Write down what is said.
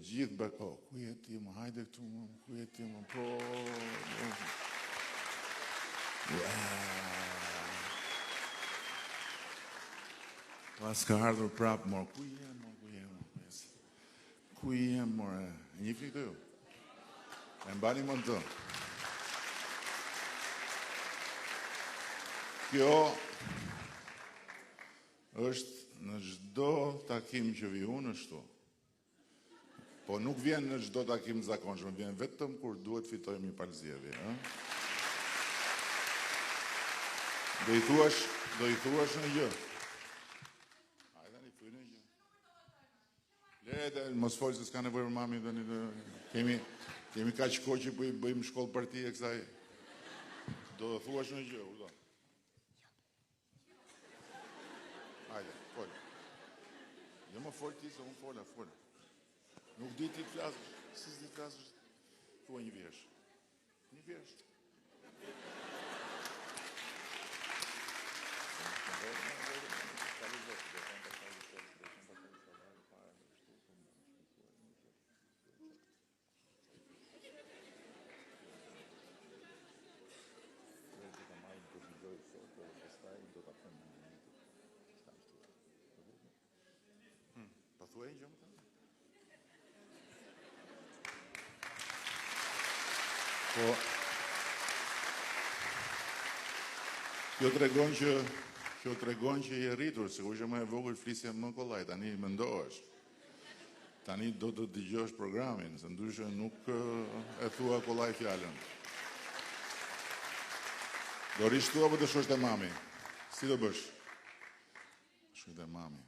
gjithë bërë, po, ku je ti më, hajde këtu më, ku je ti më, po, pas ka ardhur prapë, mor, ku je, ku je, more, një fri të ju, e mbani më të. Kjo është në çdo takim që vi unë ashtu. Po nuk vjen në çdo takim zakonshëm, vjen vetëm kur duhet fitojmë një palë zgjedhje, ëh? Do i thuash në gjë. Hajde tani fyj në gjë. Le, mos fol se s'ka nevojë për mami tani. Kemi kaq kohë që po i bëjmë shkollë partie kësaj. Do të thuash në gjë, u do. Hajde, fol. Jo më fol ti, se unë fola. Nuk di ti të flasësh. Si s'di të flasësh? Thua një vjesh. Një vjesh. Pa thuaj një gjë më të? Po, kjo tregon që je rritur, se kur që më e vogël flisja më kollaj, tani mendohesh. Tani do të dëgjosh programin, se ndryshe nuk e thua kollaj fjalën. Do rish tu apo të shosh te mami? Si do bësh? Shkoj te mami.